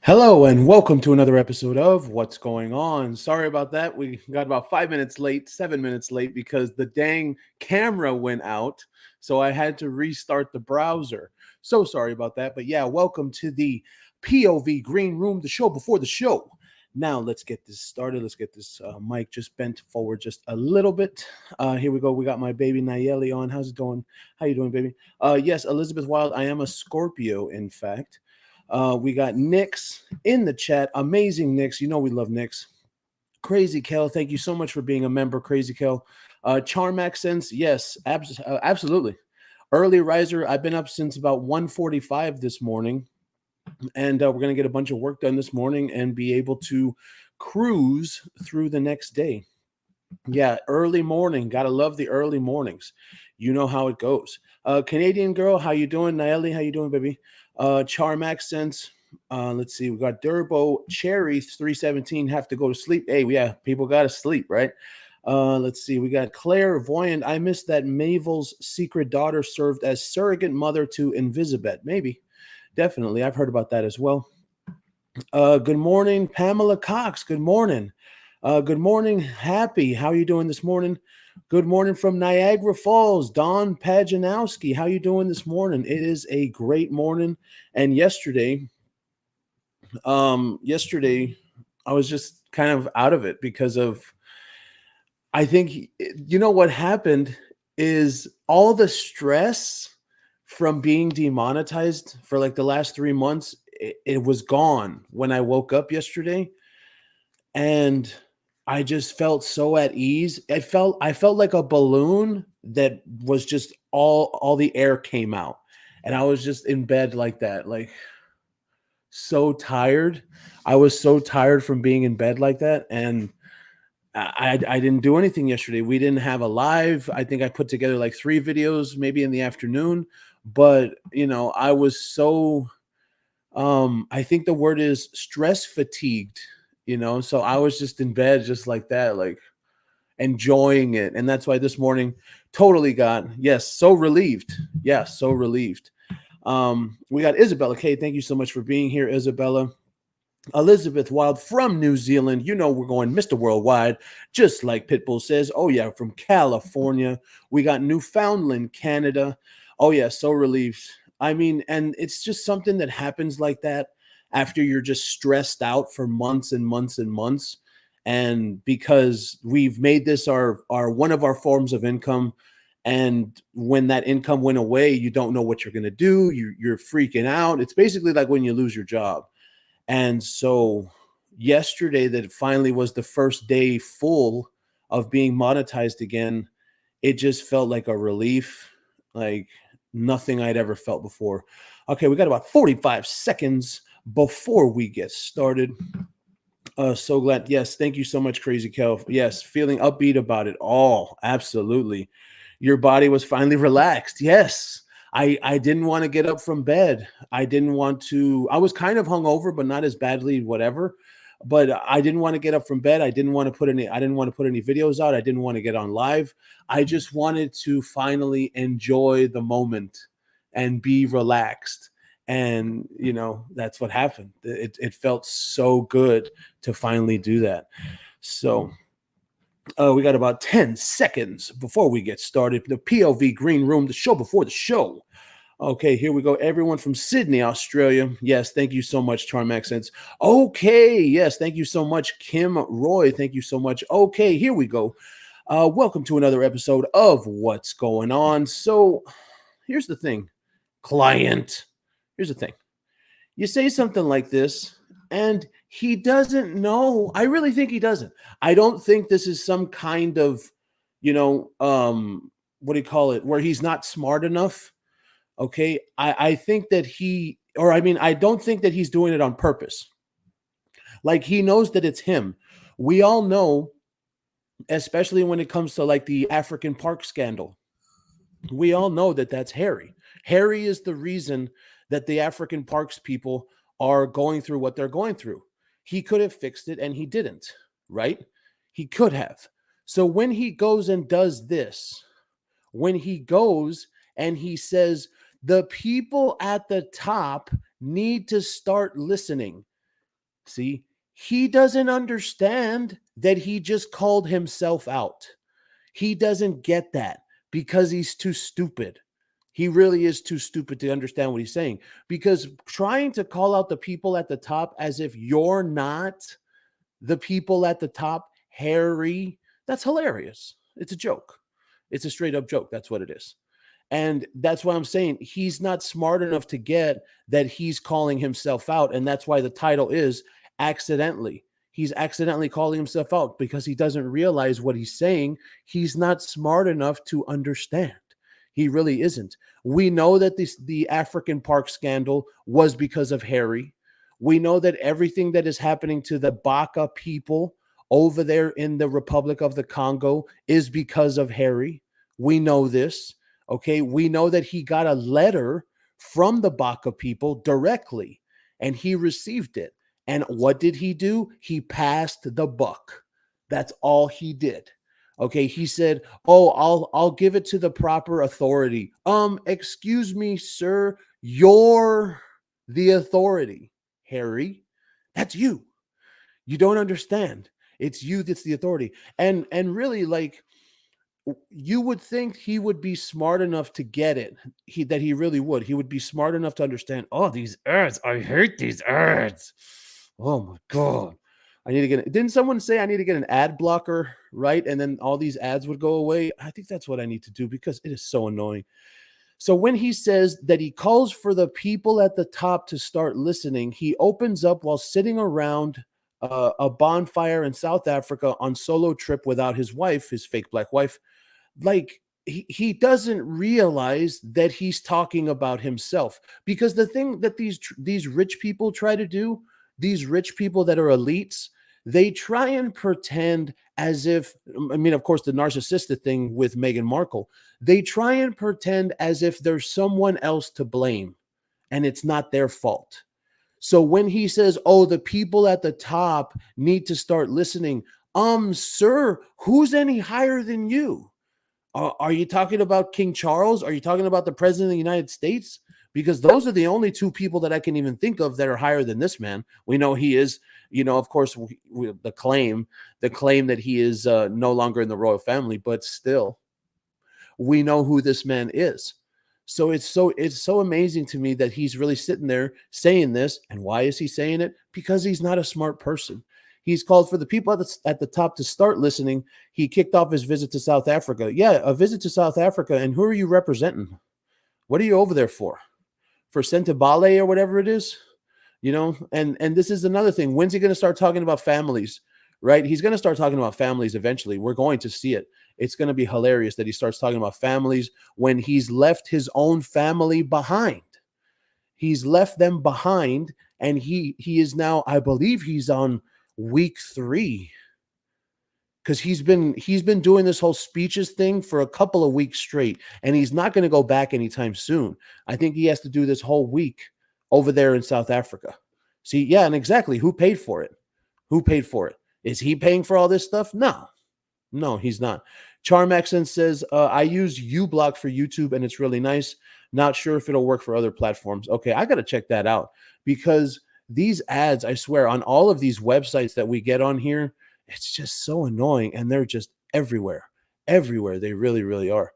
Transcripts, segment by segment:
Hello and welcome to another episode of What's Going On. Sorry about that. We got about 5 minutes late, 7 minutes late because the dang camera went out. So I had to restart the browser. So sorry about that. But yeah, welcome to the POV Green Room, the show before the show. Now let's get this started. Let's get this mic just bent forward just a little bit. Here we go. We got my baby Nayeli on. How's it going? How you doing, baby? Yes, Elizabeth Wild. I am a Scorpio, in fact. We got Nix in the chat. Amazing Nix. You know we love Nix. Crazy Kel, thank you so much for being a member, Crazy Kel. Charm accents, yes, absolutely. Early riser, I've been up since about 1:45 this morning, and we're going to get a bunch of work done this morning and be able to cruise through the next day. Yeah, early morning. Gotta love the early mornings. You know how it goes. Canadian girl, how you doing? Naeli, how you doing, baby? Charm accents. Let's see. We got Durbo Cherry 317. Have to go to sleep. Hey, yeah, people gotta sleep, right? Let's see. We got Clairvoyant. I missed that Mabel's secret daughter served as surrogate mother to Invisibet. Maybe, definitely. I've heard about that as well. Good morning, Pamela Cox. Good morning. Good morning, Happy. How are you doing this morning? Good morning from Niagara Falls, Don Pajanowski. How you doing this morning? It is a great morning. And yesterday I was just kind of out of it because of I think you know what happened is all the stress from being demonetized for like the last 3 months. It was gone when I woke up yesterday, and I just felt so at ease. I felt like a balloon that was just all the air came out, and I was just in bed like that, like so tired. I was so tired from being in bed like that, and I didn't do anything yesterday. We didn't have a live. I think I put together like 3 videos maybe in the afternoon, but I was so I think the word is stress fatigued, so I was just in bed just like that, like enjoying it. And that's why this morning totally got, yes, so relieved. Yes, so relieved. We got Isabella K. Thank you so much for being here, Isabella. Elizabeth Wild from New Zealand. We're going Mr. Worldwide, just like Pitbull says. Oh, yeah, from California. We got Newfoundland, Canada. Oh, yeah, so relieved. I mean, and it's just something that happens like that after you're just stressed out for months and months and months. And because we've made this our one of our forms of income. And when that income went away, you don't know what you're going to do. You're freaking out. It's basically like when you lose your job. And so yesterday, that finally was the first day full of being monetized again, it just felt like a relief, like nothing I'd ever felt before. Okay, we got about 45 seconds before we get started. So glad. Yes, thank you so much, Crazy Kel. Yes, feeling upbeat about it all. Absolutely. Your body was finally relaxed. Yes. I didn't want to get up from bed. I didn't want to. I was kind of hungover, but not as badly, whatever. But I didn't want to get up from bed. I didn't want to put any videos out. I didn't want to get on live. I just wanted to finally enjoy the moment and be relaxed. And that's what happened. It felt so good to finally do that. So we got about 10 seconds before we get started. The POV Green Room, the show before the show. Okay, here we go. Everyone from Sydney, Australia. Yes, thank you so much, Charm Accents. Okay, yes, thank you so much, Kim Roy. Thank you so much. Okay, here we go. Welcome to another episode of What's Going On. So here's the thing, client. Here's the thing. You say something like this, and he doesn't know. I really think he doesn't. I don't think this is some kind of, what do you call it, where he's not smart enough. Okay. I think that I don't think that he's doing it on purpose. Like, he knows that it's him. We all know, especially when it comes to like the African Park scandal, we all know that that's Harry. Harry is the reason that the African Parks people are going through what they're going through. He could have fixed it and he didn't, right? He could have. So when he goes and does this, when he goes and he says, the people at the top need to start listening. See, he doesn't understand that he just called himself out. He doesn't get that because he's too stupid. He really is too stupid to understand what he's saying, because trying to call out the people at the top as if you're not the people at the top, Harry, that's hilarious. It's a joke. It's a straight up joke. That's what it is. And that's why I'm saying he's not smart enough to get that he's calling himself out. And that's why the title is accidentally. He's accidentally calling himself out because he doesn't realize what he's saying. He's not smart enough to understand. He really isn't. We know that the African Park scandal was because of Harry. We know that everything that is happening to the Baka people over there in the Republic of the Congo is because of Harry. We know this. Okay, we know that he got a letter from the Baka people directly, and he received it. And what did he do? He passed the buck. That's all he did. Okay, he said, "Oh, I'll give it to the proper authority." Excuse me, sir, you're the authority, Harry. That's you. You don't understand. It's you that's the authority. And really, like, you would think he would be smart enough to get it. That he really would. He would be smart enough to understand. Oh, these ads! I hate these ads. Oh my god! I need to get. Didn't someone say I need to get an ad blocker, right? And then all these ads would go away. I think that's what I need to do because it is so annoying. So when he says that he calls for the people at the top to start listening, he opens up while sitting around a bonfire in South Africa on solo trip without his wife, his fake black wife. Like, he doesn't realize that he's talking about himself, because the thing that these rich people try to do, these rich people that are elites, they try and pretend as if, I mean, of course, the narcissistic thing with Meghan Markle, they try and pretend as if there's someone else to blame and it's not their fault. So when he says, "Oh, the people at the top need to start listening," sir, who's any higher than you? Are you talking about King Charles? Are you talking about the president of the United States? Because those are the only two people that I can even think of that are higher than this man. We know he is, of course, the claim that he is no longer in the royal family, but still, we know who this man is. So it's so amazing to me that he's really sitting there saying this. And why is he saying it? Because he's not a smart person. He's called for the people at the top to start listening. He kicked off his visit to South Africa. Yeah, a visit to South Africa. And who are you representing? What are you over there for? For Sentebale or whatever it is? And this is another thing. When's he going to start talking about families? Right? He's going to start talking about families eventually. We're going to see it. It's going to be hilarious that he starts talking about families when he's left his own family behind. He's left them behind, and he is now, I believe he's on week 3, because he's been doing this whole speeches thing for a couple of weeks straight, and he's not going to go back anytime soon. I think he has to do this whole week over there in South Africa. See, yeah, and exactly, who paid for it? Who paid for it? Is he paying for all this stuff? No, he's not. Charmaxon says, I use uBlock for YouTube and it's really nice. Not sure if it'll work for other platforms. Okay, I got to check that out, because these ads, I swear, on all of these websites that we get on here, it's just so annoying, and they're just everywhere. Everywhere. They really, really are.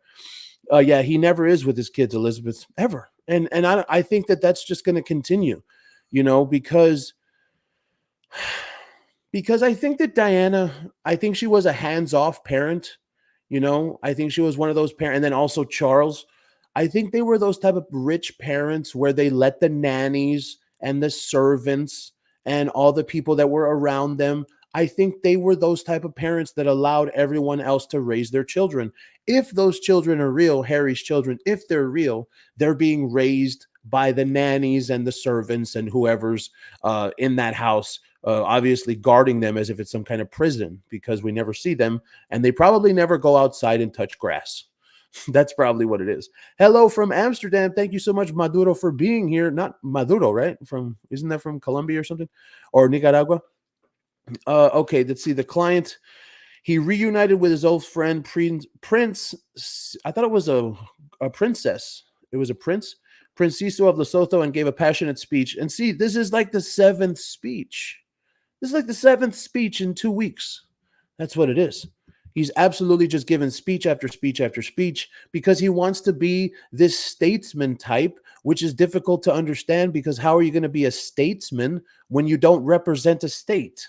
Yeah, he never is with his kids, Elizabeth, ever. And I think that that's just going to continue, because I think that Diana, I think she was a hands-off parent. I think she was one of those parents. And then also Charles, I think they were those type of rich parents where they let the nannies and the servants and all the people that were around them, I think they were those type of parents that allowed everyone else to raise their children. If those children are real, Harry's children, if they're real, they're being raised by the nannies and the servants and whoever's in that house, obviously guarding them as if it's some kind of prison, because we never see them, and they probably never go outside and touch grass. That's probably what it is. Hello from Amsterdam. Thank you so much, Maduro, for being here. Not Maduro, right? Isn't that from Colombia or something? Or Nicaragua? Okay, let's see. The client, he reunited with his old friend, Prince. I thought it was a princess. It was a prince. Prince Siso of Lesotho, and gave a passionate speech. And see, this is like the 7th speech. This is like the seventh speech in 2 weeks. That's what it is. He's absolutely just given speech after speech after speech because he wants to be this statesman type, which is difficult to understand because how are you going to be a statesman when you don't represent a state?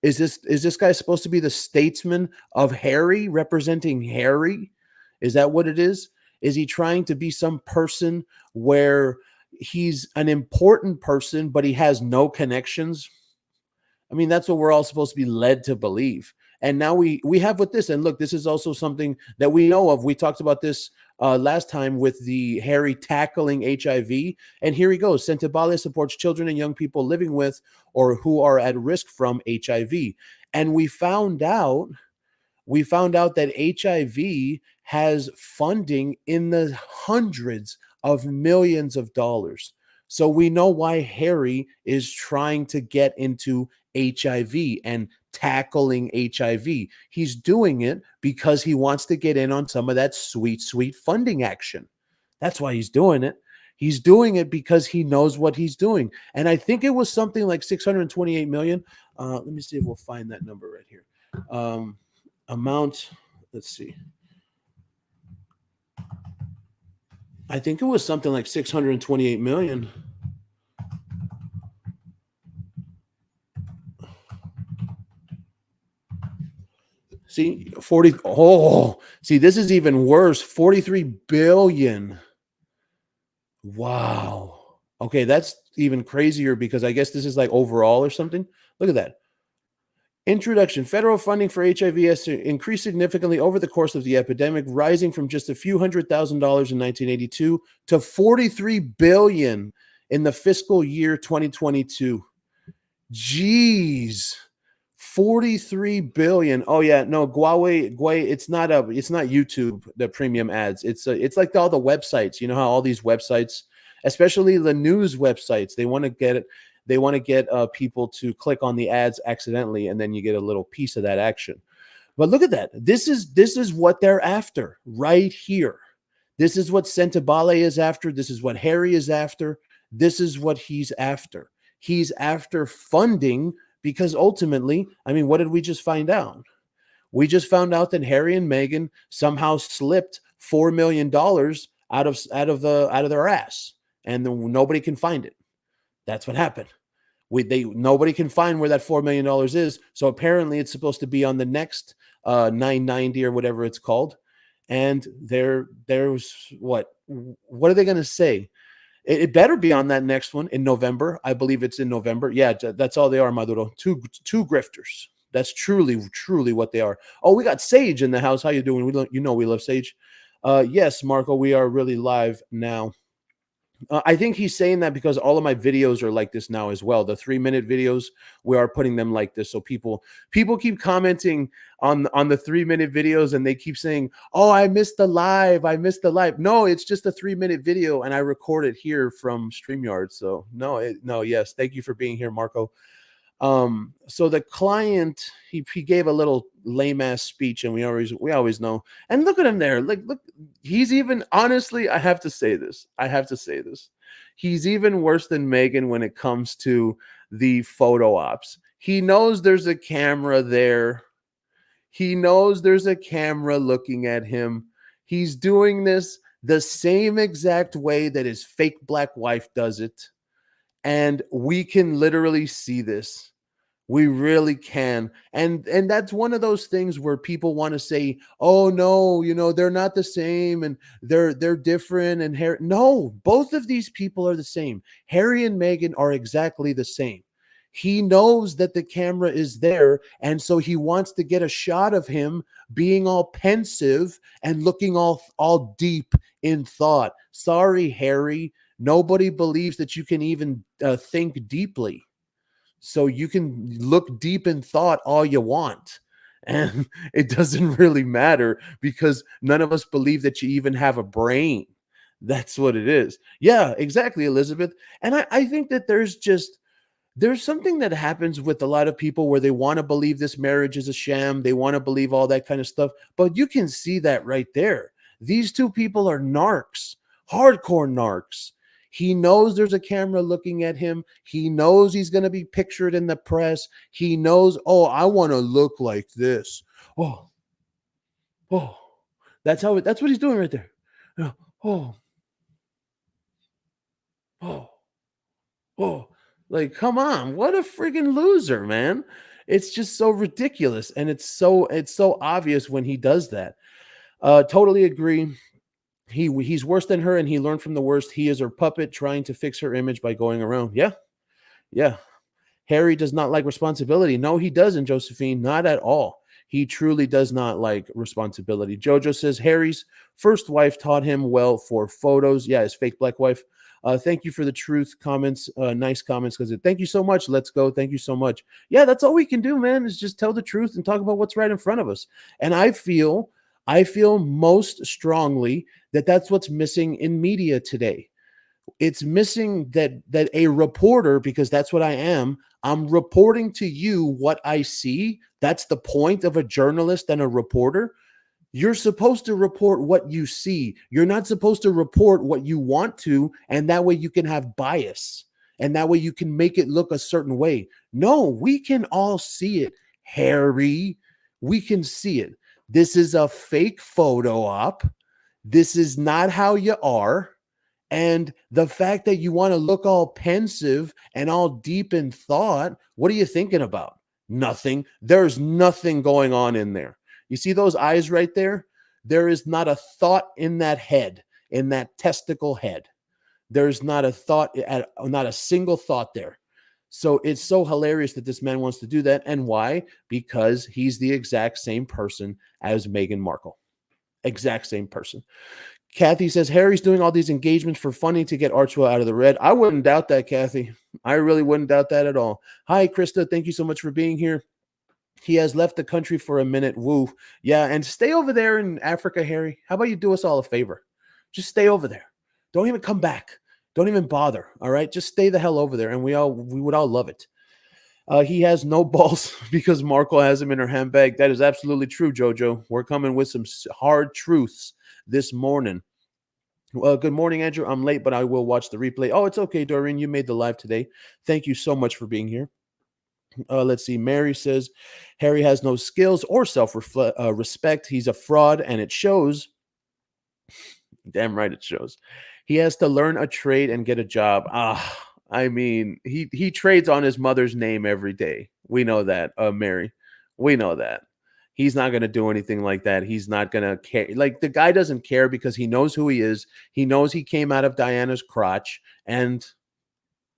Is this guy supposed to be the statesman of Harry, representing Harry? Is that what it is? Is he trying to be some person where he's an important person, but he has no connections? I mean, that's what we're all supposed to be led to believe. And now we have with this, and look, this is also something that we know of. We talked about this last time with the Harry tackling HIV, and here he goes. Sentebale supports children and young people living with or who are at risk from HIV, and we found out that HIV has funding in the hundreds of millions of dollars. So we know why Harry is trying to get into HIV and tackling HIV. He's doing it because he wants to get in on some of that sweet, sweet funding action. That's why he's doing it. He's doing it because he knows what he's doing. And I think it was something like 628 million. Let me see if we'll find that number right here. Amount, let's see. I think it was something like 628 million. See, 40. Oh, see, this is even worse. 43 billion. Wow. Okay, that's even crazier because I guess this is like overall or something. Look at that. Introduction. Federal funding for HIV has increased significantly over the course of the epidemic, rising from just a few $100,000 in 1982 to 43 billion in the fiscal year 2022. Jeez. 43 billion. Oh yeah, no, Guay, it's not YouTube, the premium ads. It's like all the websites. You know how all these websites, especially the news websites, they want to get people to click on the ads accidentally, and then you get a little piece of that action. But look at that. This is what they're after right here. This is what Sentebale is after. This is what Harry is after. This is what he's after. He's after funding because ultimately, I mean, what did we just find out? We just found out that Harry and Meghan somehow slipped $4 million out of their ass, and nobody can find it. That's what happened. Nobody can find where that $4 million is. So apparently it's supposed to be on the next 990 or whatever it's called. And there's what are they going to say? It better be on that next one in November. I believe it's in November. Yeah, that's all they are, Maduro. Two grifters. That's truly what they are. Oh, we got Sage in the house. How you doing? We love Sage. Yes, Marco, we are really live now. I think he's saying that because all of my videos are like this now as well. The 3-minute videos, we are putting them like this. So people keep commenting on the 3-minute videos, and they keep saying, "Oh, I missed the live. I missed the live." No, it's just a 3-minute video, and I record it here from StreamYard. So yes, thank you for being here, Marco. So the client, he gave a little lame ass speech, and we always know. And look at him there. Look, he's even, honestly, I have to say this. He's even worse than Meghan when it comes to the photo ops. He knows there's a camera there. He knows there's a camera looking at him. He's doing this the same exact way that his fake black wife does it. And we can literally see this. We really can. And that's one of those things where people want to say, "Oh no, they're not the same and they're different." And Harry, no, both of these people are the same. Harry and Meghan are exactly the same. He knows that the camera is there, and so he wants to get a shot of him being all pensive and looking all deep in thought. Sorry, Harry. Nobody believes that you can even think deeply. So you can look deep in thought all you want. And it doesn't really matter because none of us believe that you even have a brain. That's what it is. Yeah, exactly, Elizabeth. And I think that there's something that happens with a lot of people where they want to believe this marriage is a sham. They want to believe all that kind of stuff. But you can see that right there. These two people are narcs, hardcore narcs. He knows there's a camera looking at him. He knows he's going to be pictured in the press. He knows, oh, I want to look like this. Oh, oh, that's what he's doing right there. Oh, oh, oh, like, come on, what a freaking loser, man. It's just so ridiculous. And it's so obvious when he does that. Totally agree. He's worse than her, and he learned from the worst. He is her puppet trying to fix her image by going around. Yeah, yeah. Harry does not like responsibility. No, he doesn't, Josephine. Not at all. He truly does not like responsibility. Jojo says Harry's first wife taught him well for photos. Yeah, his fake black wife. Thank you for the truth comments. Nice comments. Because thank you so much. Let's go. Thank you so much. Yeah, that's all we can do, man, is just tell the truth and talk about what's right in front of us. And I feel most strongly that that's what's missing in media today. It's missing that a reporter, because that's what I am. I'm reporting to you what I see. That's the point of a journalist and a reporter. You're supposed to report what you see. You're not supposed to report what you want to, and that way you can have bias, and that way you can make it look a certain way. No, we can all see it, Harry. We can see it. This is a fake photo op. This is not how you are. And the fact that you want to look all pensive and all deep in thought, what are you thinking about? Nothing. There's nothing going on in there. You see those eyes right there? There is not a thought in that head, in that testicle head. There's not a thought, not a single thought there. So it's so hilarious that this man wants to do that. And why? Because he's the exact same person as Meghan Markle. Exact same person. Kathy says Harry's doing all these engagements for funding to get Archwell out of the red. I wouldn't doubt that, Kathy. I really wouldn't doubt that at all. Hi, Krista. Thank you so much for being here. He has left the country for a minute. Woo. Yeah, and stay over there in Africa, Harry. How about you do us all a favor? Just stay over there. Don't even come back. Don't even bother. All right? Just stay the hell over there, and we would all love it. He has no balls because Markle has him in her handbag. That is absolutely true, Jojo. We're coming with some hard truths this morning. Good morning, Andrew. I'm late, but I will watch the replay. Oh, it's okay, Doreen. You made the live today. Thank you so much for being here. Let's see. Mary says Harry has no skills or self-respect. He's a fraud, and it shows. Damn right it shows. He has to learn a trade and get a job. I mean, he trades on his mother's name every day. We know that, Mary. We know that. He's not going to do anything like that. He's not going to care. Like, the guy doesn't care because he knows who he is. He knows he came out of Diana's crotch, and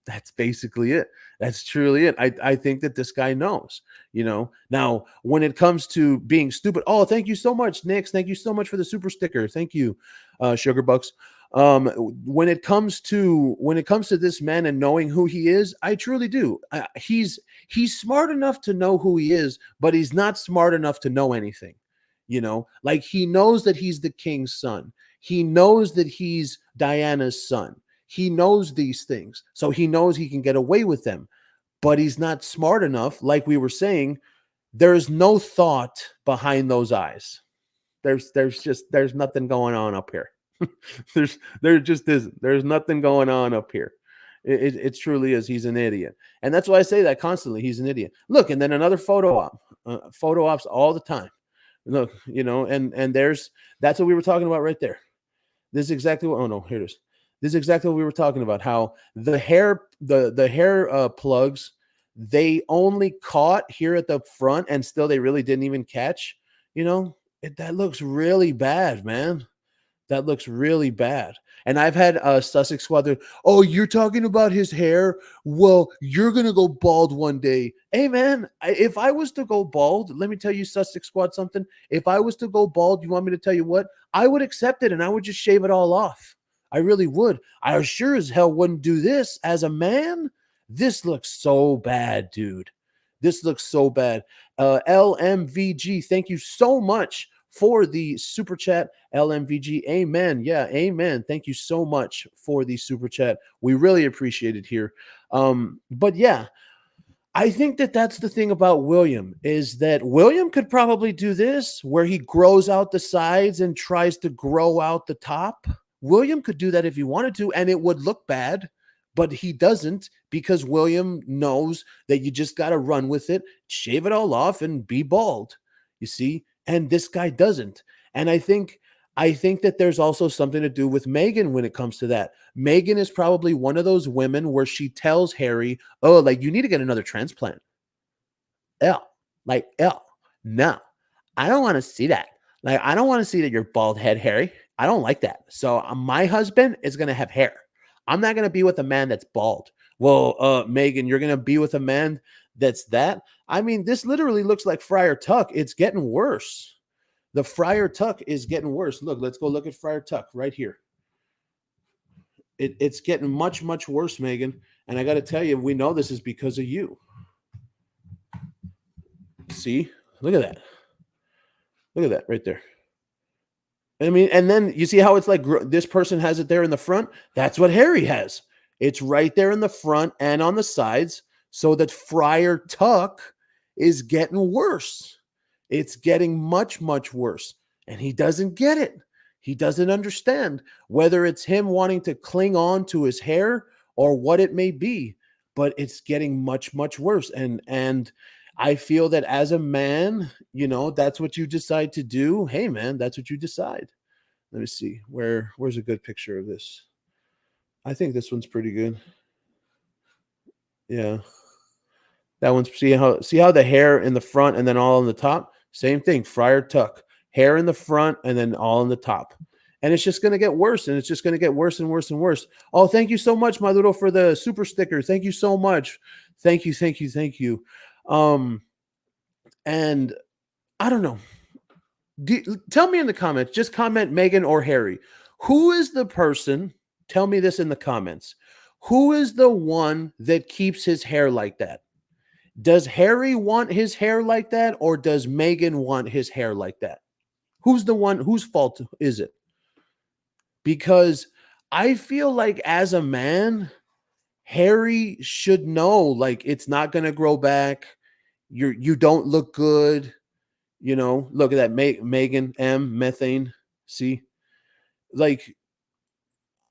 that's basically it. That's truly it. I think that this guy knows, Now, when it comes to being stupid, oh, thank you so much, Nix. Thank you so much for the super sticker. Thank you, Sugar Bucks. When it comes to this man and knowing who he is, I truly do. He's smart enough to know who he is, but he's not smart enough to know anything. Like, he knows that he's the king's son. He knows that he's Diana's son. He knows these things, so he knows he can get away with them, but he's not smart enough. Like we were saying, there's no thought behind those eyes. There's nothing going on up here. there just isn't. There's nothing going on up here. It truly is. He's an idiot, and that's why I say that constantly. He's an idiot. Look, and then another photo op. Photo ops all the time. Look, and that's what we were talking about right there. This is exactly what. Oh no, here it is. This is exactly what we were talking about. How the hair plugs, they only caught here at the front, and still they really didn't even catch. That looks really bad, man. That looks really bad. And I've had Sussex Squad. Oh, you're talking about his hair? Well, you're going to go bald one day. Hey, man, if I was to go bald, let me tell you, Sussex Squad, something. If I was to go bald, you want me to tell you what? I would accept it, and I would just shave it all off. I really would. I sure as hell wouldn't do this as a man. This looks so bad, dude. This looks so bad. LMVG, thank you so much for the super chat. LMVG, amen. Yeah, amen. Thank you so much for the super chat. We really appreciate it here. But yeah, I think that that's the thing about William, is that William could probably do this where he grows out the sides and tries to grow out the top. William could do that if he wanted to, and it would look bad, but he doesn't, because William knows that you just got to run with it, shave it all off, and be bald. You see, and this guy doesn't. And I think that there's also something to do with Meghan when it comes to that. Meghan is probably one of those women where she tells Harry, "Oh, like you need to get another transplant." No, I don't want to see that. Like, I don't want to see that you're bald head, Harry. I don't like that. So my husband is going to have hair. I'm not going to be with a man that's bald. Well, Megan, you're going to be with a man that's that. I mean, this literally looks like Friar Tuck. It's getting worse. The Friar Tuck is getting worse. Look, let's go look at Friar Tuck right here. It's getting much, much worse, Megan. And I got to tell you, we know this is because of you. See? Look at that. Look at that right there. I mean, and then you see how it's like this person has it there in the front? That's what Harry has. It's right there in the front and on the sides, so that Friar Tuck is getting worse. It's getting much, much worse. And he doesn't get it. He doesn't understand whether it's him wanting to cling on to his hair or what it may be, but it's getting much, much worse. And I feel that as a man, that's what you decide to do. Hey, man, that's what you decide. Let me see. Where's a good picture of this? I think this one's pretty good. Yeah. That one's, see how the hair in the front and then all on the top? Same thing, Friar Tuck. Hair in the front and then all on the top. And it's just going to get worse, and it's just going to get worse and worse and worse. Oh, thank you so much, my little, for the super sticker. Thank you so much. Thank you, thank you, thank you. And I don't know. Tell me in the comments, just comment Meghan or Harry. Who is the person? Tell me this in the comments. Who is the one that keeps his hair like that? Does Harry want his hair like that, or does Meghan want his hair like that? Who's the one? Whose fault is it? Because I feel like as a man, Harry should know, like, it's not going to grow back. You don't look good. Look at that. Meghan M. Methane. See? Like,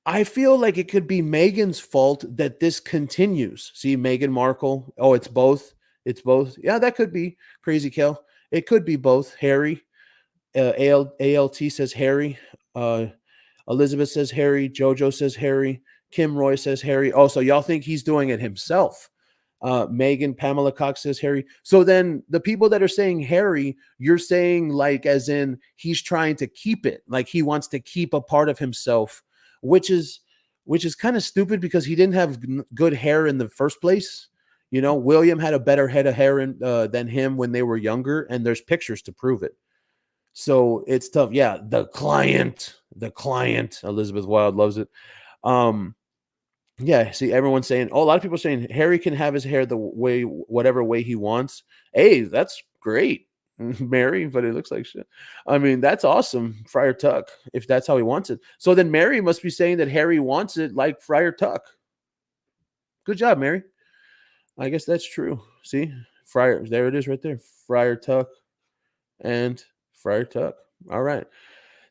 I feel like it could be Meghan's fault that this continues. See, Meghan Markle. Oh, it's both. It's both. Yeah, that could be Crazy Kel. It could be both. Harry. ALT says Harry. Elizabeth says Harry. Jojo says Harry. Kim Roy says Harry. Oh, so y'all think he's doing it himself. Megan, Pamela Cox says Harry. So then the people that are saying Harry, you're saying like as in he's trying to keep it, like he wants to keep a part of himself, which is kind of stupid because he didn't have good hair in the first place. William had a better head of hair than him when they were younger, and there's pictures to prove it. So it's tough. Yeah, the client, Elizabeth Wilde loves it. Yeah, see, everyone's saying, a lot of people are saying Harry can have his hair whatever way he wants. Hey, that's great, Mary, but it looks like shit. I mean, that's awesome, Friar Tuck, if that's how he wants it. So then Mary must be saying that Harry wants it like Friar Tuck. Good job, Mary. I guess that's true. See, Friar, there it is right there. Friar Tuck and Friar Tuck. All right.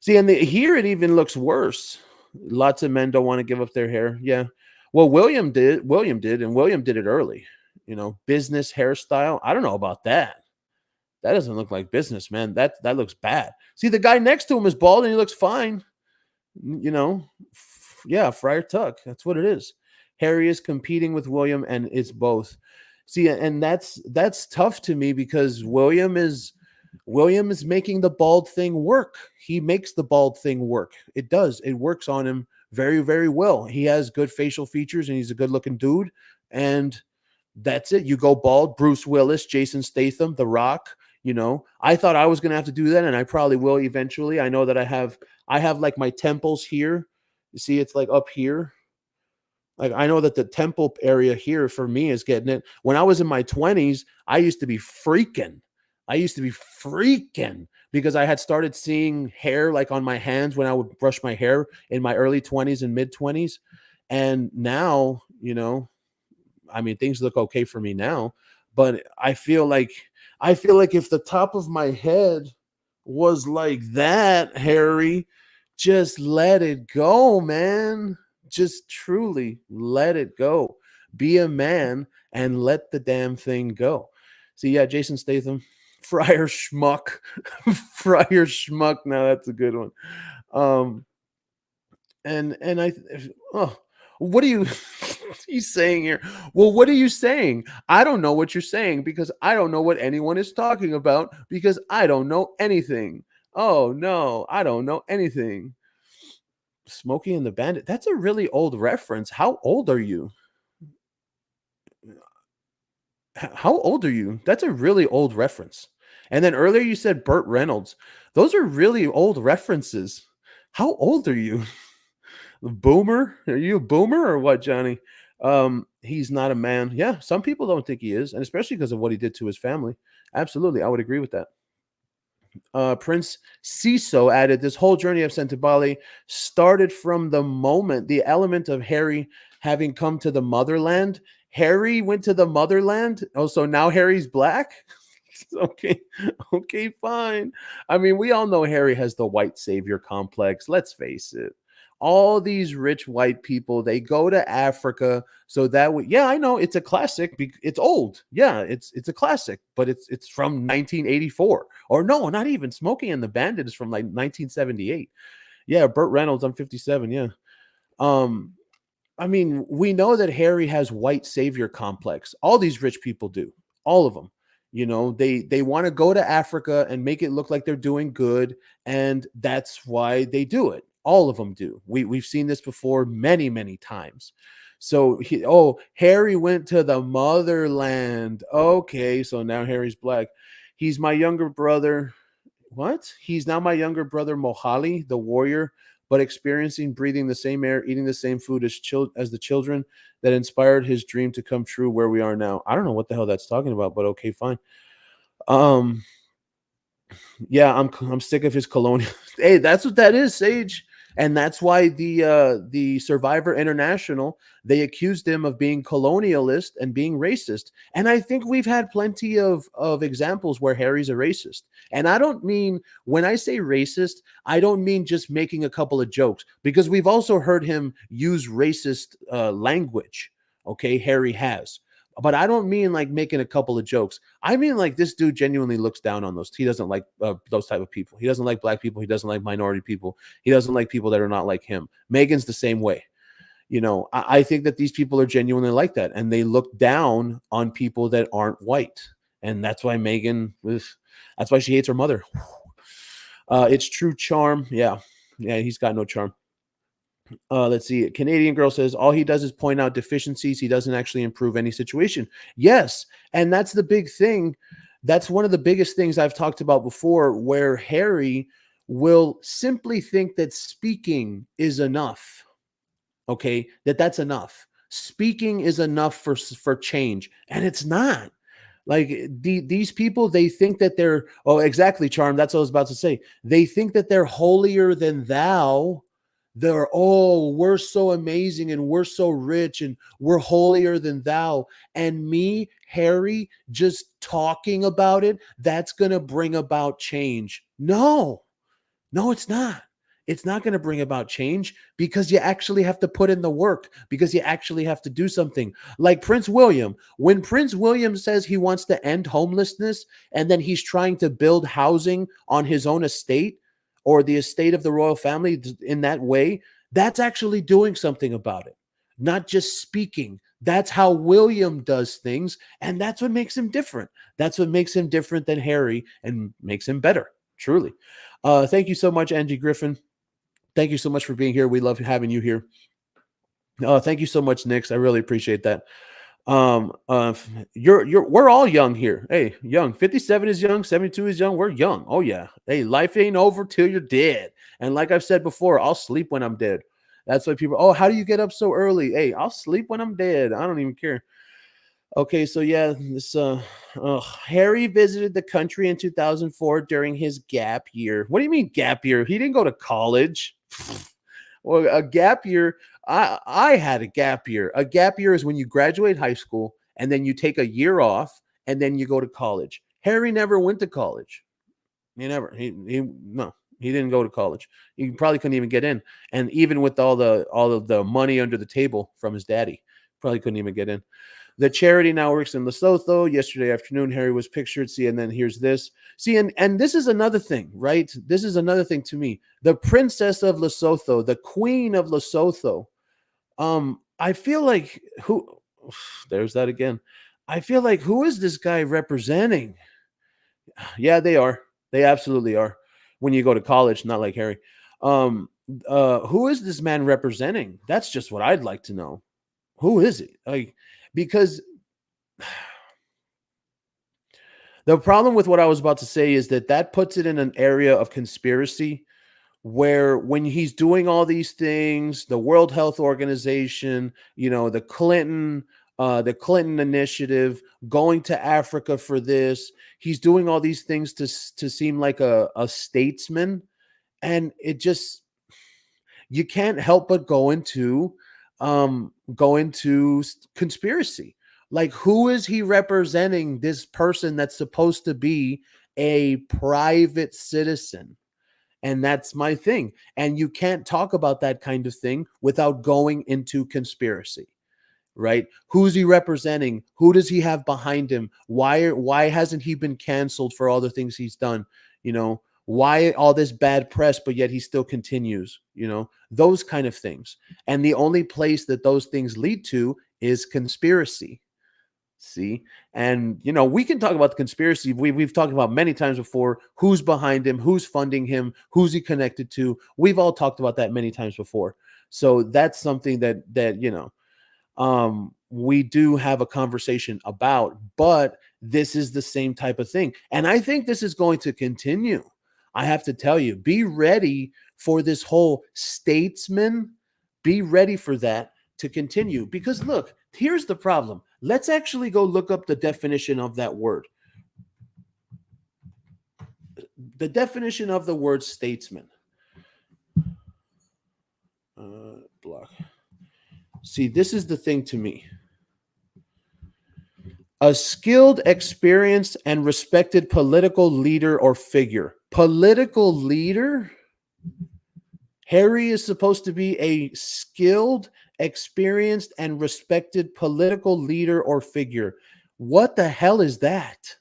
See, and here it even looks worse. Lots of men don't want to give up their hair. Yeah. Well, William did, and William did it early. Business hairstyle. I don't know about that. That doesn't look like business, man. That looks bad. See, the guy next to him is bald and he looks fine. Yeah, Friar Tuck. That's what it is. Harry is competing with William, and it's both. See, and that's tough to me because William is making the bald thing work. He makes the bald thing work. It does. It works on him very, very well. He has good facial features and he's a good looking dude. And that's it. You go bald. Bruce Willis, Jason Statham, The Rock. I thought I was going to have to do that, and I probably will eventually. I know that I have like my temples here. You see, it's like up here. Like, I know that the temple area here for me is getting it. When I was in my 20s, I used to be freaking because I had started seeing hair like on my hands when I would brush my hair in my early 20s and mid 20s. And now, I mean, things look okay for me now, but I feel like if the top of my head was like that, Harry, just let it go, man. Just truly let it go. Be a man and let the damn thing go. So yeah, Jason Statham, Friar Schmuck, Friar Schmuck. Now that's a good one. Um, and oh, what are you he's saying here? Well, what are you saying? I don't know what you're saying because I don't know what anyone is talking about because I don't know anything. Oh no, I don't know anything. Smokey and the Bandit. That's a really old reference. How old are you? How old are you? That's a really old reference. And then earlier you said Burt Reynolds. Those are really old references. How old are you? Boomer? Are you a boomer or what, Johnny? He's not a man. Yeah, some people don't think he is, and especially because of what he did to his family. Absolutely, I would agree with that. Prince Ciso added, this whole journey of Sentebale started from the moment the element of Harry having come to the motherland. Harry went to the motherland. Oh, so now Harry's black? Okay, okay, fine. I mean, we all know Harry has the white savior complex. Let's face it. All these rich white people, they go to Africa so that way. Yeah, I know it's a classic. It's old. Yeah, it's a classic, but it's from 1984. Or no, not even. Smokey and the Bandit is from like 1978. Yeah, Burt Reynolds. I'm 57. Yeah. Um, I mean, we know that Harry has white savior complex. All these rich people do. All of them. You know, they want to go to Africa and make it look like they're doing good, and that's why they do it. All of them do. We've seen this before many times. So Harry went to the motherland. Okay, so now Harry's black. He's my younger brother. What? He's now my younger brother Mohali, the warrior, but experiencing breathing the same air, eating the same food as the children that inspired his dream to come true where we are now. I don't know what the hell that's talking about, but okay, fine. Um, yeah, I'm sick of his colonial. Hey, that's what that is, Sage. And that's why the Survivor International, they accused him of being colonialist and being racist. And I think we've had plenty of examples where Harry's a racist. And I don't mean, when I say racist, I don't mean just making a couple of jokes, because we've also heard him use racist language. Okay, Harry has. But I don't mean like making a couple of jokes. I mean like this dude genuinely looks down on those. He doesn't like those type of people. He doesn't like black people. He doesn't like minority people. He doesn't like people that are not like him. Megan's the same way. You know, I think that these people are genuinely like that, and they look down on people that aren't white, and that's why Megan was. That's why she hates her mother. It's true charm. Yeah, he's got no charm. Let's see. Canadian girl says all he does is point out deficiencies. He doesn't actually improve any situation. Yes, and that's the big thing. That's one of the biggest things I've talked about before, where Harry will simply think that speaking is enough. Okay, that's enough. Speaking is enough for change, and it's not. Like these people, they think that they're, oh, exactly, Charm. That's what I was about to say. They think that they're holier than thou. They're, oh, we're so amazing and we're so rich and we're holier than thou. And me, Harry, just talking about it, that's going to bring about change. No, it's not. It's not going to bring about change, because you actually have to put in the work, because you actually have to do something. Like Prince William. When Prince William says he wants to end homelessness, and then he's trying to build housing on his own estate or the estate of the royal family in that way, that's actually doing something about it, not just speaking. That's how William does things, and that's what makes him different. That's what makes him different than Harry and makes him better, truly. Thank you so much, Angie Griffin. Thank you so much for being here. We love having you here. Thank you so much, Nix. I really appreciate that. We're all young here. Hey, young. 57 is young. 72 is young. We're young. Oh yeah. Hey, life ain't over till you're dead. And like I've said before, I'll sleep when I'm dead. That's why people, oh, how do you get up so early? Hey, I'll sleep when I'm dead. I don't even care. Okay, so yeah, this Harry visited the country in 2004 during his gap year. What do you mean gap year? He didn't go to college. Well, a gap year, I had a gap year. A gap year is when you graduate high school and then you take a year off and then you go to college. Harry never went to college. He never. He no. He didn't go to college. He probably couldn't even get in. And even with all of the money under the table from his daddy, probably couldn't even get in. The charity now works in Lesotho. Yesterday afternoon, Harry was pictured. See, and then here's this. See, and this is another thing, right? This is another thing to me. The princess of Lesotho, the queen of Lesotho. I feel like who? There's that again. I feel like who is this guy representing? Yeah, they are. They absolutely are. When you go to college, not like Harry. Who is this man representing? That's just what I'd like to know. Who is he? Like, because the problem with what I was about to say is that puts it in an area of conspiracy where when he's doing all these things, the World Health Organization, the Clinton initiative, going to Africa for this, he's doing all these things to seem like a statesman, and it just you can't help but go into conspiracy. Like, who is he representing? This person that's supposed to be a private citizen. And that's my thing. And you can't talk about that kind of thing without going into conspiracy, right? Who's he representing? Who does he have behind him? Why hasn't he been canceled for all the things he's done? Why all this bad press, but yet he still continues, those kind of things. And the only place that those things lead to is conspiracy. See, and we can talk about the conspiracy. We've talked about many times before who's behind him, who's funding him, who's he connected to. We've all talked about that many times before. So that's something that we do have a conversation about, but this is the same type of thing. And I think this is going to continue. I have to tell you, be ready for this whole statesman. Be ready for that to continue, because look, here's the problem. Let's actually go look up the definition of that word. The definition of the word statesman. Block. See, this is the thing to me. A skilled, experienced, and respected political leader or figure. Political leader? Harry is supposed to be a skilled, experienced, and respected political leader or figure. What the hell is that?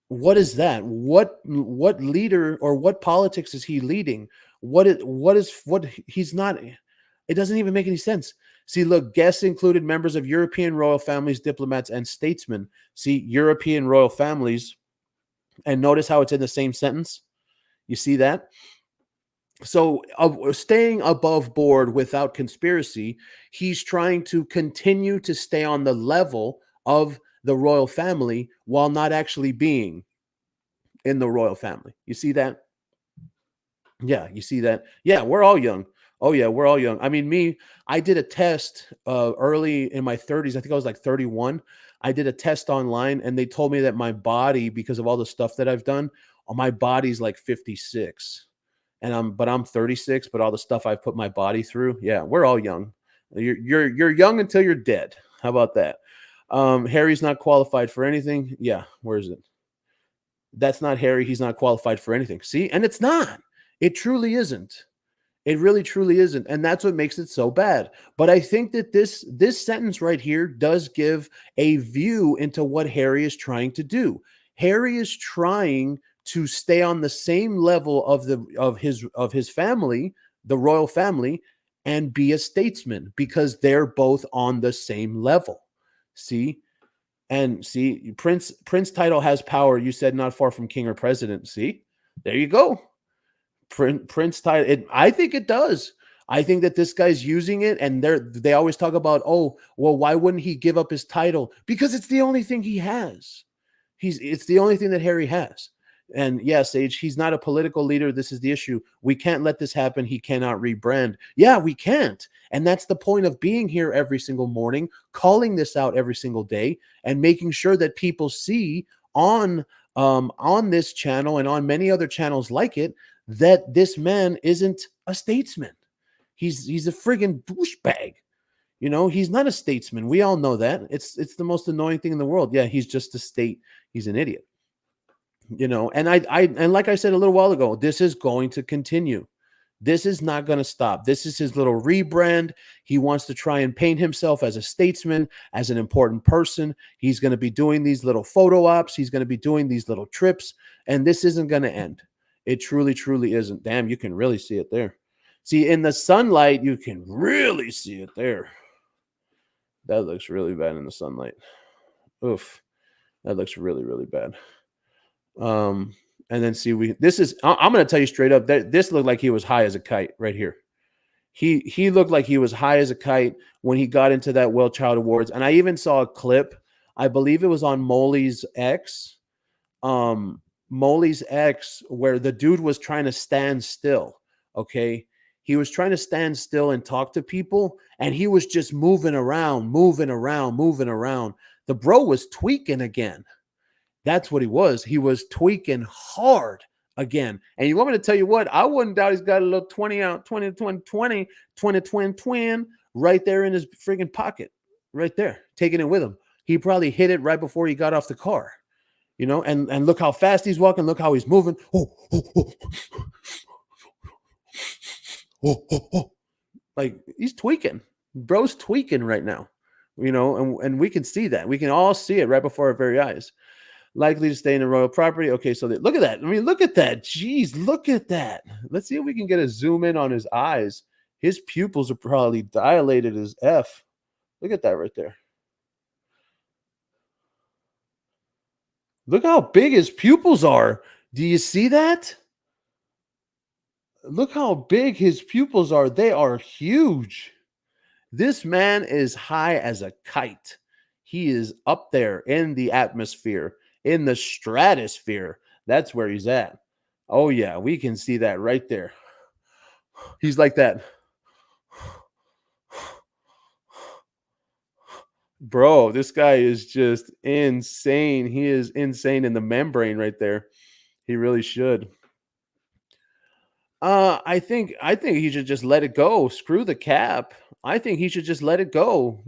What is that? What leader or what politics is he leading? What he's not? It doesn't even make any sense. See, look, guests included members of European royal families, diplomats, and statesmen. See, European royal families, and notice how it's in the same sentence. You see that? So staying above board without conspiracy, he's trying to continue to stay on the level of the royal family while not actually being in the royal family. You see that? Yeah, you see that? Yeah, we're all young. Oh, yeah, we're all young. I mean, I did a test early in my 30s. I think I was like 31. I did a test online, and they told me that my body, because of all the stuff that I've done, my body's like 56. But I'm 36, but all the stuff I've put my body through. Yeah, we're all young. You're young until you're dead. How about that? Harry's not qualified for anything. Yeah, where is it? That's not Harry. He's not qualified for anything. See, and it's not. It truly isn't. It really, truly isn't. And that's what makes it so bad. But I think that this sentence right here does give a view into what Harry is trying to do. Harry is trying to stay on the same level of his family, the royal family, and be a statesman, because they're both on the same level. See? And see, Prince title has power. You said not far from king or president. See? There you go. Prince title. I think it does. I think that this guy's using it, and they always talk about, oh, well, why wouldn't he give up his title? Because it's the only thing he has. It's the only thing that Harry has. And yes, Sage, he's not a political leader. This is the issue. We can't let this happen. He cannot rebrand. Yeah, we can't. And that's the point of being here every single morning, calling this out every single day, and making sure that people see on this channel and on many other channels like it that this man isn't a statesman. He's a friggin' douchebag. He's not a statesman. We all know that. It's the most annoying thing in the world. Yeah, he's just a state. He's an idiot. And like I said a little while ago, this is going to continue. This is not going to stop. This is his little rebrand. He wants to try and paint himself as a statesman, as an important person. He's going to be doing these little photo ops. He's going to be doing these little trips, and this isn't going to end. It truly, truly isn't. Damn, you can really see it there. See, in the sunlight, you can really see it there. That looks really bad in the sunlight. Oof. That looks really, really bad. And then see, I'm going to tell you straight up that this looked like he was high as a kite right here. He looked like he was high as a kite when he got into that Well Child Awards. And I even saw a clip. I believe it was on Molly's X. Molly's X, where the dude was trying to stand still. Okay. He was trying to stand still and talk to people, and he was just moving around. The bro was tweaking again. That's what he was. He was tweaking hard again. And you want me to tell you what? I wouldn't doubt he's got a little 20 twin right there in his freaking pocket, right there, taking it with him. He probably hit it right before he got off the car, and look how fast he's walking. Look how he's moving. Like he's tweaking. Bro's tweaking right now, and we can see that. We can all see it right before our very eyes. Likely to stay in the royal property. Okay, so look at that. I mean, look at that. Jeez, look at that. Let's see if we can get a zoom in on his eyes. His pupils are probably dilated as F. Look at that right there. Look how big his pupils are. Do you see that? Look how big his pupils are. They are huge. This man is high as a kite. He is up there in the atmosphere, in the stratosphere. That's where he's at. Oh, yeah, we can see that right there. He's like that. Bro, this guy is just insane. He is insane in the membrane right there. He really should. I think he should just let it go. Screw the cap. I think he should just let it go.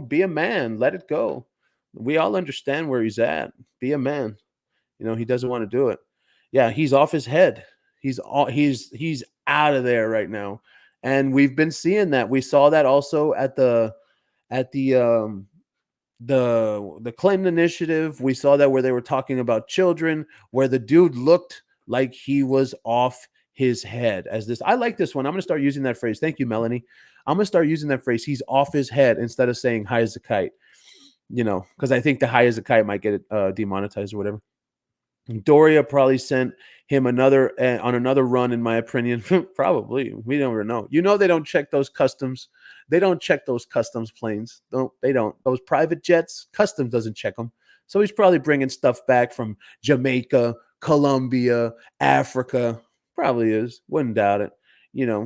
Be a man. Let it go. We all understand where he's at. Be a man. He doesn't want to do it. Yeah, he's off his head. He's out of there right now. And we've been seeing that. We saw that also at the Clinton initiative. We saw that where they were talking about children, where the dude looked like he was off his head. I like this one. I'm going to start using that phrase. Thank you, Melanie. I'm going to start using that phrase. He's off his head instead of saying high as a kite, because I think the high as a kite might get it demonetized or whatever. Doria probably sent him on another run, in my opinion. Probably. We never know. They don't check those customs. They don't check those customs planes. They don't. Those private jets, customs doesn't check them. So he's probably bringing stuff back from Jamaica, Colombia, Africa. Probably is. Wouldn't doubt it.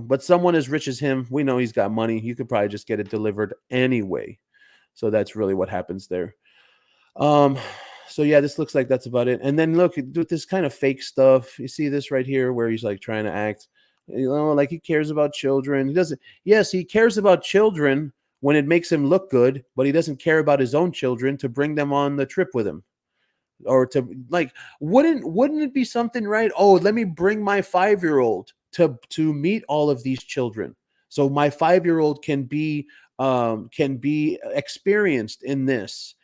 But someone as rich as him, we know he's got money. You could probably just get it delivered anyway. So that's really what happens there. So yeah, this looks like that's about it. And then look, with this kind of fake stuff, you see this right here where he's like trying to act, like he cares about children. He doesn't. Yes, he cares about children when it makes him look good, but he doesn't care about his own children to bring them on the trip with him. Or to wouldn't it be something, right? Oh, let me bring my 5-year-old to meet all of these children, so my 5-year-old can be experienced in this,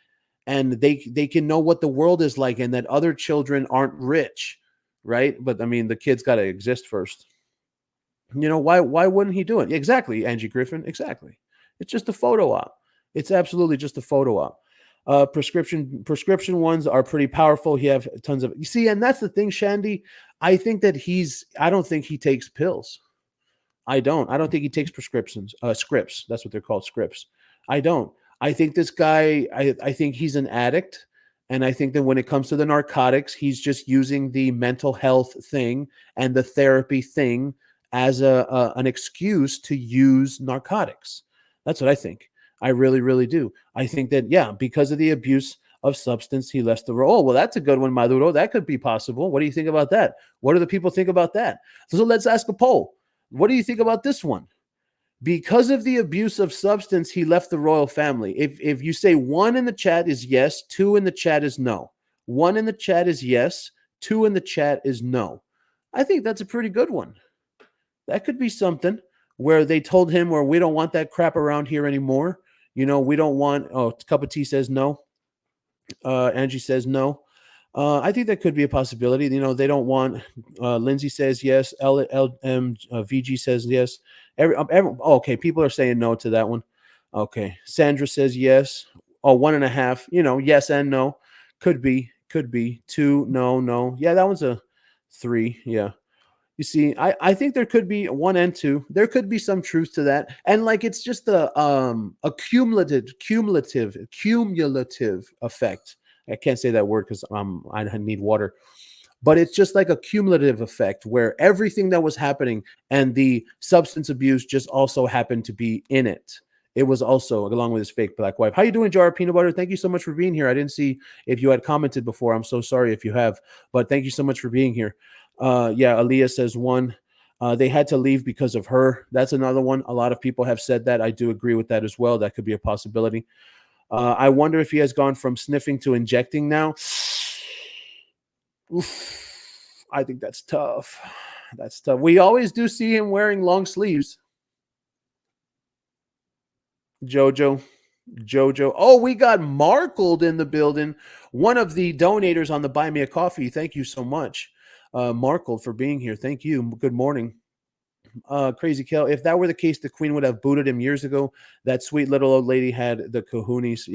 and they can know what the world is like, and that other children aren't rich, right? But I mean, the kid's got to exist first. Why wouldn't he do it? Exactly, Angie Griffin. Exactly. It's just a photo op. It's absolutely just a photo op. Prescription ones are pretty powerful. He have tons of, and that's the thing, Shandy. I think that I don't think he takes pills. I don't think he takes prescriptions, scripts. That's what they're called, scripts. I don't. I think this guy, I think he's an addict. And I think that when it comes to the narcotics, he's just using the mental health thing and the therapy thing as an excuse to use narcotics. That's what I think. I really, really do. I think that, yeah, because of the abuse of substance, he left the role. Oh, well, that's a good one, Maduro. That could be possible. What do you think about that? What do the people think about that? So let's ask a poll. What do you think about this one? Because of the abuse of substance, he left the royal family. If you say 1 in the chat is yes, 2 in the chat is no. 1 in the chat is yes, 2 in the chat is no. I think that's a pretty good one. That could be something where they told him, where we don't want that crap around here anymore. We don't want. Oh, Cup of Tea says no. Angie says no. I think that could be a possibility. They don't want. Lindsay says yes. VG says yes. Okay, people are saying no to that one. Okay, Sandra says yes. Oh, 1.5. Yes and no. Could be. 2. No. Yeah, that one's a 3. Yeah. You see, I think there could be 1 and 2. There could be some truth to that, and like it's just a cumulative effect. I can't say that word because I need water, but it's just like a cumulative effect where everything that was happening and the substance abuse just also happened to be in it. It was also along with his fake black wife. How you doing, Jar of Peanut Butter? Thank you so much for being here. I didn't see if you had commented before. I'm so sorry if you have, but thank you so much for being here. Yeah, Aaliyah says 1. They had to leave because of her. That's another one. A lot of people have said that. I do agree with that as well. That could be a possibility. I wonder if he has gone from sniffing to injecting now. Oof. I think that's tough. That's tough. We always do see him wearing long sleeves. Jojo. Oh, we got Markled in the building. One of the donators on the Buy Me a Coffee. Thank you so much, Markled, for being here. Thank you. Good morning. Crazy Kel. If that were the case, the Queen would have booted him years ago. That sweet little old lady had the cojones.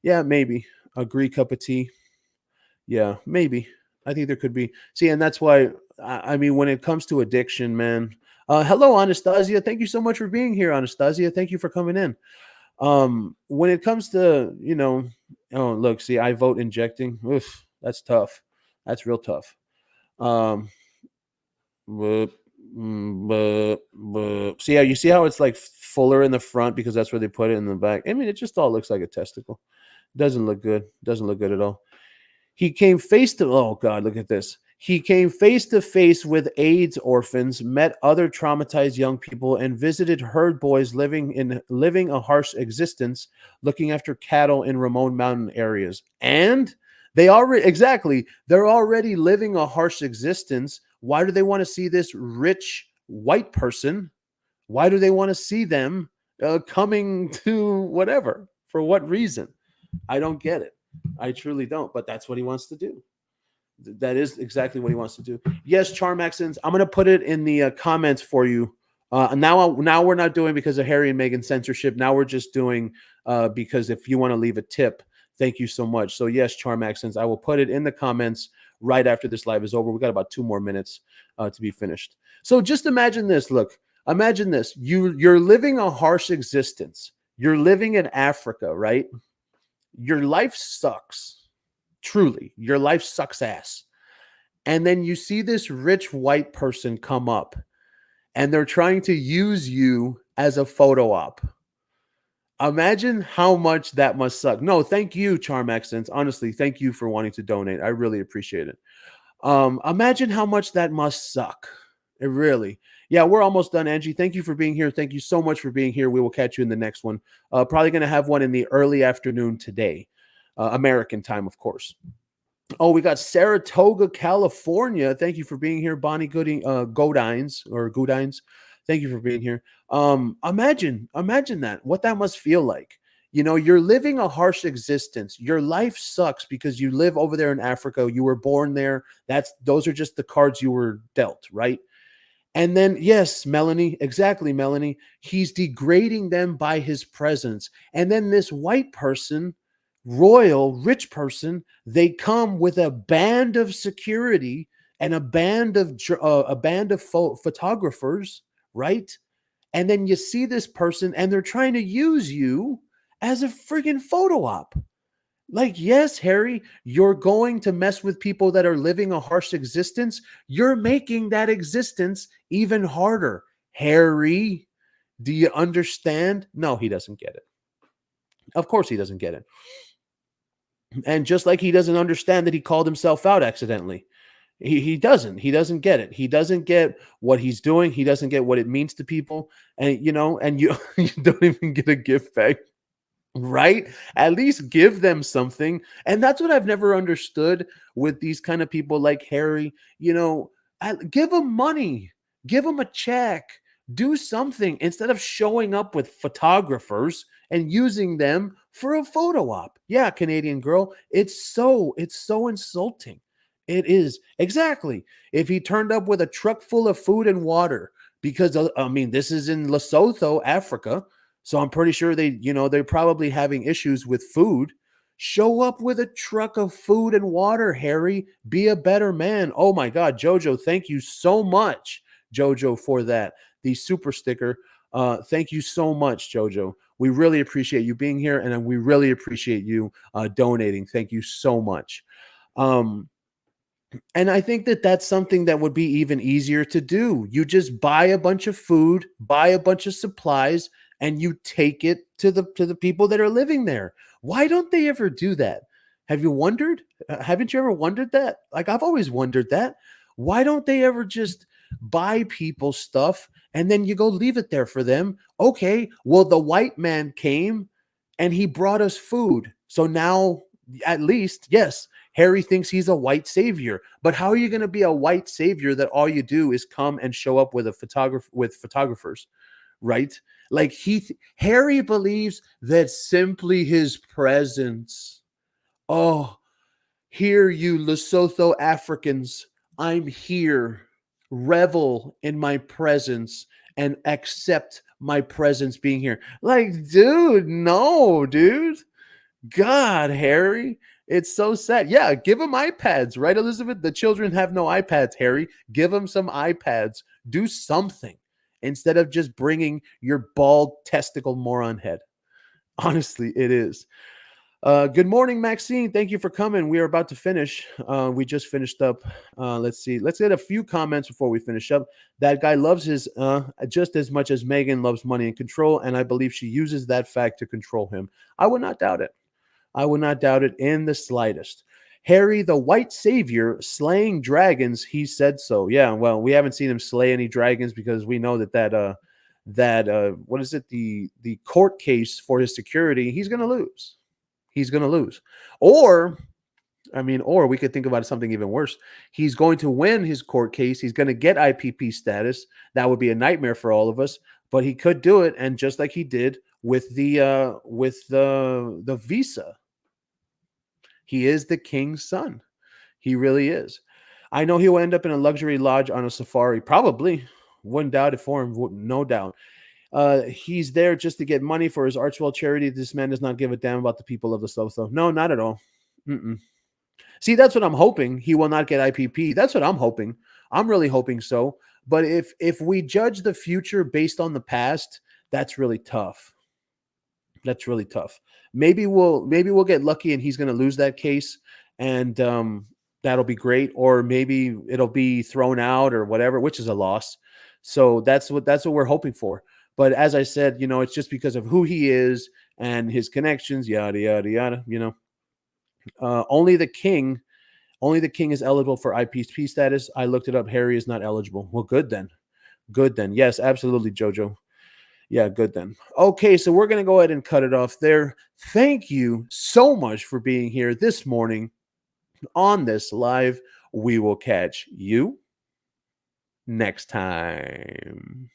Yeah, maybe. Agree, Cup of Tea. Yeah, maybe. I think there could be. See, and that's why, I mean, when it comes to addiction, man. Hello, Anastasia. Thank you so much for being here, Anastasia. Thank you for coming in. When it comes to, oh, look, see, I vote injecting. Oof, that's tough. That's real tough. See how you see how it's like fuller in the front because that's where they put it in the back. I mean, it just all looks like a testicle. Doesn't look good. Doesn't look good at all. He came oh God, look at this. He came face to face with AIDS orphans, met other traumatized young people, and visited herd boys living a harsh existence, looking after cattle in remote mountain areas. And they're already living a harsh existence. Why do they want to see this rich white person? Why do they want to see them coming to whatever? For what reason? I don't get it. I truly don't. But that's what he wants to do. That is exactly what he wants to do. Yes, Charm Accents. I'm going to put it in the comments for you. Now we're not doing because of Harry and Meghan censorship. Now we're just doing because if you want to leave a tip, thank you so much. So yes, Charm Accents. I will put it in the comments right after this live is over. We got about 2 more minutes to be finished. So just imagine this. Look, imagine this. You're living a harsh existence. You're living in Africa, right? Your life sucks. Truly, your life sucks ass. And then you see this rich white person come up and they're trying to use you as a photo op. Imagine how much that must suck. No, thank you, Charm Accents. Honestly, thank you for wanting to donate. I really appreciate it. Imagine how much that must suck. It really. Yeah, we're almost done, Angie. Thank you for being here. Thank you so much for being here. We will catch you in the next one. Probably going to have one in the early afternoon today. American time, of course. Oh, we got Saratoga, California. Thank you for being here, Bonnie Godines. Thank you for being here. Imagine that, what that must feel like. You're living a harsh existence. Your life sucks because you live over there in Africa. You were born there. Those are just the cards you were dealt, right? And then, yes, Melanie, exactly, Melanie. He's degrading them by his presence. And then this white person, royal, rich person, they come with a band of security and a band of photographers, right? And then you see this person and they're trying to use you as a friggin' photo op. Like, yes, Harry, you're going to mess with people that are living a harsh existence. You're making that existence even harder. Harry, do you understand? No, he doesn't get it. Of course he doesn't get it. And just like he doesn't understand that he called himself out accidentally. He doesn't get it. He doesn't get what he's doing. He doesn't get what it means to people. And, you don't even get a gift bag. Right? At least give them something. And that's what I've never understood with these kind of people like Harry. Give them money, give them a check, do something instead of showing up with photographers and using them for a photo op. Yeah, Canadian girl, it's so insulting. It is. Exactly. If he turned up with a truck full of food and water, because I mean, this is in Lesotho, Africa, so I'm pretty sure they're probably having issues with food. Show up with a truck of food and water, Harry. Be a better man. Oh my God, Jojo, thank you so much, Jojo, for that. The super sticker. Thank you so much, Jojo. We really appreciate you being here, and we really appreciate you donating. Thank you so much. Um, and I think that that's something that would be even easier to do. You just buy a bunch of food, buy a bunch of supplies, and you take it to the people that are living there. Why don't they ever do that? Have you wondered? Haven't you ever wondered that? Like, I've always wondered that. Why don't they ever just buy people stuff and then you go leave it there for them? Okay, well, the white man came and he brought us food. So now, at least, yes, Harry thinks he's a white savior. But how are you going to be a white savior that all you do is come and show up with a photographer with photographers, right? Like Harry believes that simply his presence. Oh, here you Lesotho Africans, I'm here. Revel in my presence and accept my presence being here. Like, dude, no, dude. God, Harry, it's so sad. Yeah, give them iPads, right, Elizabeth? The children have no iPads, Harry. Give them some iPads. Do something instead of just bringing your bald testicle moron head. Honestly, it is. Good morning, Maxine. Thank you for coming. We are about to finish. We just finished up. Let's see. Let's get a few comments before we finish up. That guy loves his just as much as Megan loves money and control, and I believe she uses that fact to control him. I would not doubt it. I would not doubt it in the slightest. Harry, the white savior, slaying dragons. He said so. Yeah. Well, we haven't seen him slay any dragons because we know that what is it? The court case for his security. He's going to lose. He's going to lose. Or, I mean, or we could think about something even worse. He's going to win his court case. He's going to get IPP status. That would be a nightmare for all of us. But he could do it, and just like he did with the visa, he is the king's son. He really is. I know he'll end up in a luxury lodge on a safari. Probably. Wouldn't doubt it for him. No doubt. He's there just to get money for his Archwell charity. This man does not give a damn about the people of the Lesotho. No, not at all. Mm-mm. See, that's what I'm hoping. He will not get IPP. That's what I'm hoping. I'm really hoping so. But if we judge the future based on the past, that's really tough. That's really tough. Maybe we'll get lucky and he's going to lose that case, and that'll be great. Or maybe it'll be thrown out or whatever, which is a loss. So that's what we're hoping for. But as I said, it's just because of who he is and his connections, yada yada yada. Only the king is eligible for IPP status. I looked it up. Harry is not eligible. Well, good then. Good then. Yes, absolutely, Jojo. Yeah, good then. Okay, so we're going to go ahead and cut it off there. Thank you so much for being here this morning on this live. We will catch you next time.